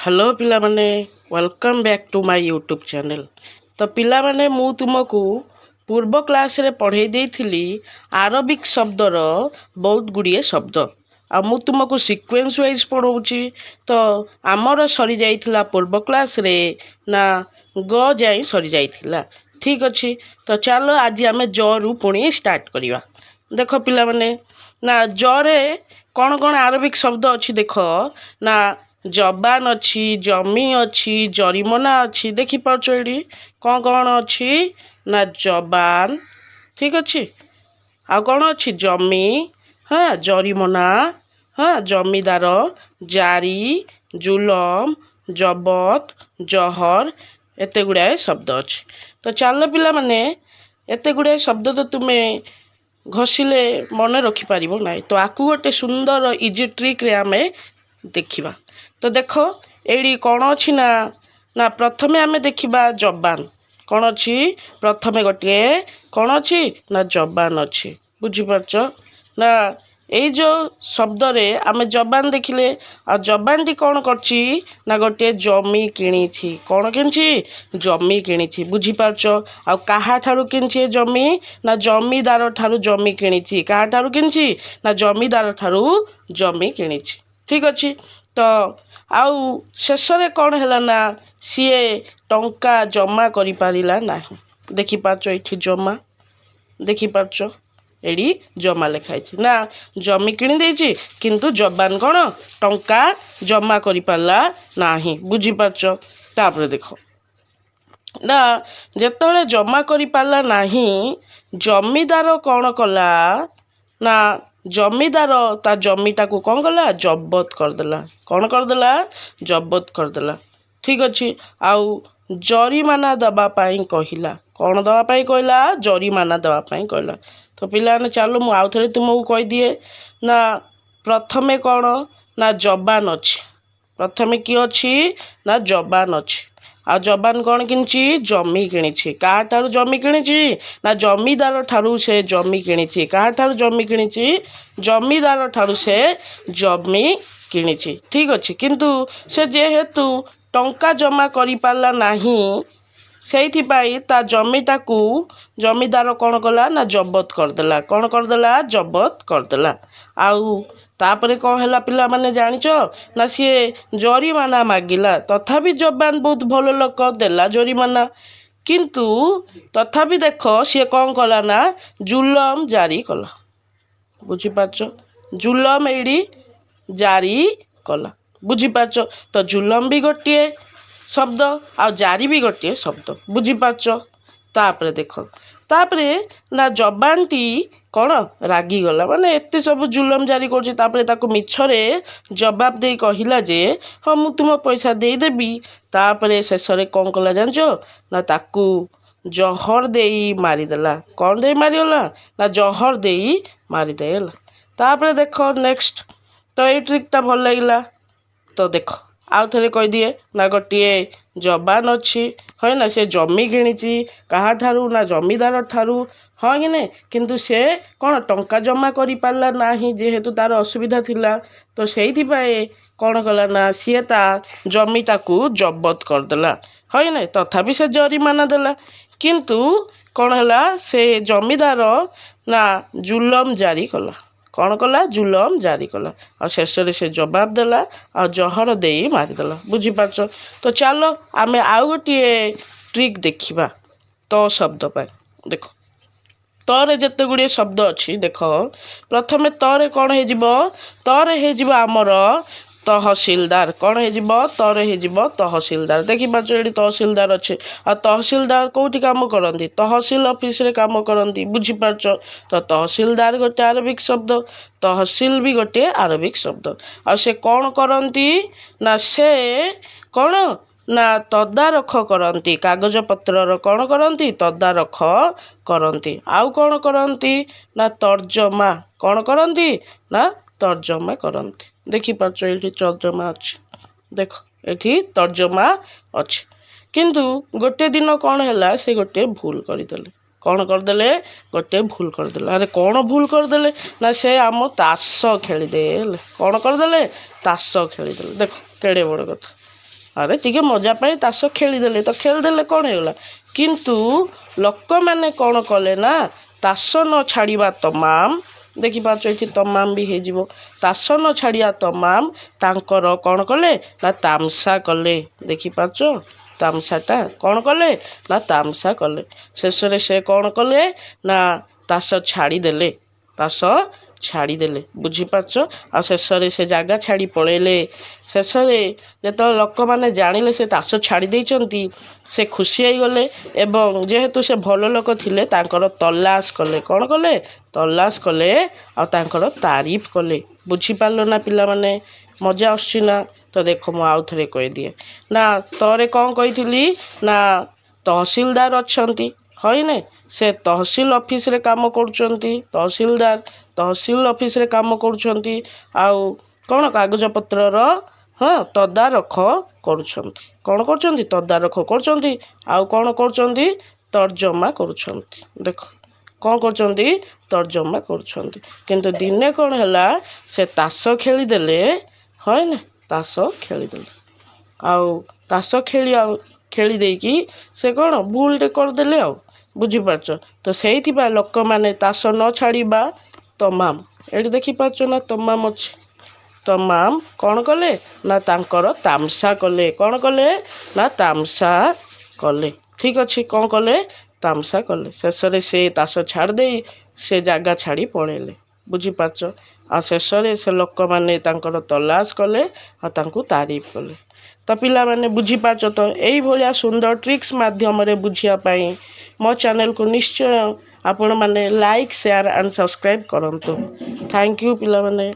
Hello पिला माने welcome back to my YouTube channel. तो पिला माने मु तुमको पूर्व क्लास रे पढ़े देइथिली आरबिक शब्दर बहुत गुड़िए शब्द आ मु तुमको सीक्वेंस वाइज पढ़ाऊँगी। तो आमर सरी जाइथिला पूर्व क्लास रे ना ग जाई सरी जाइथिला। ठीक अच्छे। तो चलो आज आम ज रु पुणी स्टार्ट करवा। देख पिला माने ना ज रे कौन कौन आरबिक शब्द अच्छी देख ना जबान अच्छी, जमी अच्छी, जरिमना अच्छी। देखिपार ये कौन कौन अच्छी ना जबान, ठीक अच्छे। आ कौन अच्छी जमी, हाँ जरिमना, हाँ जमीदार, जारी, जुलम, जबत, जहर एत गुड़ाए शब्द अच्छे। तो चलो पिला माने एत गुड़ाए शब्द तो तुम्हें घषिले मन रखिपार ना। तो आपको गोटे सुंदर इजी ट्रिक रे आमे देखिबा। तो देख ये कौन अच्छी ना ना प्रथमे आमे देखिबा जबान कौन अच्छी। प्रथमे गोटे कौन अच्छी ना जबान अच्छी। बुझीपारच ना यही जो शब्द रे आमे जबान देखिले आ जबान टी कौन करची ना गोटे जमी किणी। कौन किणी जमी किणी। बुझीपारच आ कहा ठारू किणी जमी ना जमीदार ठारू जमी किणी। कहा ठारू किणी ना जमीदार ठारू जमी किणी। ठीक अच्छे। तो आउ शेष कौन है ना सीए टंका जमा करि पारिला नाही। देखिपारच ये जमा, देखिपारच एडी जमा लिखाई ना जमी किणी देछि किंतु जबान कौन टंका जमा करि पारला नाही। बुझीपारच तापर देख ना जेतले जमा करि पारला नाही जमीदार कौन कला ना जमीदार ता जमीटा को कौन कला जबत करदेला। कौन करदेला जबत करदेला। ठीक अच्छे। आउ जरिमाना दबा पाई कहिला। कौन दबा पाई कहला जरिमाना दबा पाई कहला। तो पिला ने चलो मु आउ थरे तुमको कह दिए ना प्रथमे कौन ना जबान अच्छी। प्रथमे कि अच्छी ना जबान अच्छी। आ जबान कौन किणी जमी किणी। कहा ठारू जमी किणी ना जमीदार ठारू से जमी किणी। कहा ठारू जमी किणी जमीदार ठारू से जमी किणी। ठीक अच्छे। किंतु से जेहेतु टंका जमा करि पारला नाही सेइथिपाई ता जमीटा को जमीदार कौन कला ना जबत करदेला। कौन करदेला जबत करदेला। आउ तापरे कौन है पिला माने जानिच ना सी जरिमाना मागिला तथापि जबान बहुत भल लोक देला जरिमाना। किंतु तथापि देख सी कौन कला ना जुलम जारी कला। बुझीपारच जुलम एडी जारी कला। बुझीपारच तो जुलम भी गोटे शब्द आ जारी भी गोटे शब्द। बुझीपारच तापरे देख तापरे ना जबान टी कौन रागी गला माने एते सब जुलम जारी करछि। तापरे ताको मिछरे जवाब दे कहिला जे हाँ मु तुम पैसा दे देबी। तापरे शेषरे कौन कला जानचो ना ताकू जहर देई मारिदेला। कौन देई मारिगला ना जहर देई मारिदेला। तापरे देख नेक्स्ट तो ये ट्रिकटा भल लगिला। तो देख आउ थे कह दिए ना गोटे जबान अच्छी है ना से जमी किणी। कहा ठारू ना जमीदार ठारू हाँ कि नहीं किंतु से कौन टंका जमा करि पारला नाही जेहेतु तार असुविधा थिला। तो सेइथिपाई कौन कला ना सी ता जमीटा को जबत करदेला है ना। तथापि से जरिमाना देला किंतु कौन है से जमीदार ना जुलम जारी कला। कौन कला जुलम जारी कला और शेष से जवाब देला और जहर दे मारिदेला। बुझीपारच। तो चलो आमे आउ गोटे ट्रिक देखिबा तो शब्द पाए। देख तरे जेते गुड़िए शब्द अच्छी देख प्रथमे तरे कौन हो तरे हो आमर तहसीलदार। कौन हो तरे हो तहसीलदार। देखिपार ये तहसीलदार अच्छे आ तहसीलदार कौटी काम करती तहसील ऑफिस रे काम करती। बुझीपारच तो तहसीलदार गोटे आरबिक शब्द तहसील भी गोटे आरबिक शब्द आ से कौन करती ना से कौन ना तदारख करती कागज पत्रर कौन करती तदारख करती। आउ कौन करती ना तर्जमा। कौन करती ना तर्जमा करती। देखिपारच ये तर्जमा अच्छी। देख ये तर्जमा अच्छी किंतु गोटे दिन कौन है से गोटे भूल करदेले। कौन करदेले गोटे भूल करदेले। अरे कौन भूल करदेले ना से आम ताश खेलीदे। कौन करदेले ताश खेलीदे। देख केड़े बड़ कथा ଆରେ ଟିକେ ମଜା ପାଇଁ ତାସ ଖେଳିଦେଲେ ତ ଖେଳିଦେଲେ କ'ଣ ହେଇଗଲା। କିନ୍ତୁ ଲୋକମାନେ କ'ଣ କଲେ ନା ତାସ ନ ଛାଡ଼ିବା ତମାମ, ଦେଖିପାରୁଛ ଏଠି ତମାମ ବି ହେଇଯିବ, ତାସ ନ ଛାଡ଼ିବା ତମାମ ତାଙ୍କର କ'ଣ କଲେ ନା ତାମସା କଲେ। ଦେଖିପାରୁଛ ତାମସାଟା କ'ଣ କଲେ ନା ତାମସା କଲେ। ଶେଷରେ ସେ କ'ଣ କଲେ ନା ତାସ ଛାଡ଼ିଦେଲେ, ତାସ ଛାଡ଼ିଦେଲେ। ବୁଝିପାରୁଛ। ଆଉ ଶେଷରେ ସେ ଜାଗା ଛାଡ଼ି ପଳେଇଲେ। ଶେଷରେ ଯେତେବେଳେ ଲୋକମାନେ ଜାଣିଲେ ସେ ତାସ ଛାଡ଼ି ଦେଇଛନ୍ତି, ସେ ଖୁସି ହେଇଗଲେ ଏବଂ ଯେହେତୁ ସେ ଭଲ ଲୋକ ଥିଲେ ତାଙ୍କର ତଲାସ କଲେ। କ'ଣ କଲେ? ତଲାସ କଲେ ଆଉ ତାଙ୍କର ତାରିଫ କଲେ। ବୁଝିପାରିଲ ନା ପିଲାମାନେ? ମଜା ଆସୁଛି ନା? ତ ଦେଖ ମୁଁ ଆଉ ଥରେ କହିଦିଏ ନା, ତରେ କ'ଣ କହିଥିଲି ନା ତହସିଲଦାର ଅଛନ୍ତି, ହଇନେ ସେ ତହସିଲ ଅଫିସରେ କାମ କରୁଛନ୍ତି। ତହସିଲ ଅଫିସରେ କାମ କରୁଛନ୍ତି ଆଉ କ'ଣ କାଗଜପତ୍ରର ତଦାରଖ କରୁଛନ୍ତି। କ'ଣ କରୁଛନ୍ତି? ତଦାରଖ କରୁଛନ୍ତି। ଆଉ କ'ଣ କରୁଛନ୍ତି? ତର୍ଜମା କରୁଛନ୍ତି। ଦେଖ କ'ଣ କରୁଛନ୍ତି? ତର୍ଜମା କରୁଛନ୍ତି। କିନ୍ତୁ ଦିନେ କ'ଣ ହେଲା, ସେ ତାସ ଖେଳିଦେଲେ, ହଇନା ତାସ ଖେଳିଦେଲେ ଆଉ ତାସ ଖେଳି ଦେଇକି ସେ କ'ଣ ଭୁଲଟେ କରିଦେଲେ ଆଉ। ବୁଝିପାରୁଛ। ତ ସେଇଥିପାଇଁ ଲୋକମାନେ ତାସ ନ ଛାଡ଼ିବା ତମାମ, ଏଠି ଦେଖିପାରୁଛ ନା ତମାମ ଅଛି, ତମାମ କ'ଣ କଲେ ନା ତାଙ୍କର ତାମସା କଲେ। କ'ଣ କଲେ ନା ତାମସା କଲେ। ଠିକ୍ ଅଛି, କ'ଣ କଲେ? ତାମସା କଲେ। ଶେଷରେ ସେ ତାସ ଛାଡ଼ି ଦେଇ ସେ ଜାଗା ଛାଡ଼ି ପଳେଇଲେ। ବୁଝିପାରୁଛ। ଆଉ ଶେଷରେ ସେ ଲୋକମାନେ ତାଙ୍କର ତଲାସ କଲେ ଆଉ ତାଙ୍କୁ ତାରିଫ କଲେ। ତ ପିଲାମାନେ ବୁଝିପାରୁଛ ତ? ଏଇଭଳିଆ ସୁନ୍ଦର ଟ୍ରିକ୍ସ ମାଧ୍ୟମରେ ବୁଝିବା ପାଇଁ ମୋ ଚ୍ୟାନେଲକୁ ନିଶ୍ଚୟ ଆପଣମାନେ ଲାଇକ୍, ସେୟାର ଆଣ୍ଡ ସବସ୍କ୍ରାଇବ୍ କରନ୍ତୁ। ଥ୍ୟାଙ୍କ ୟୁ ପିଲାମାନେ।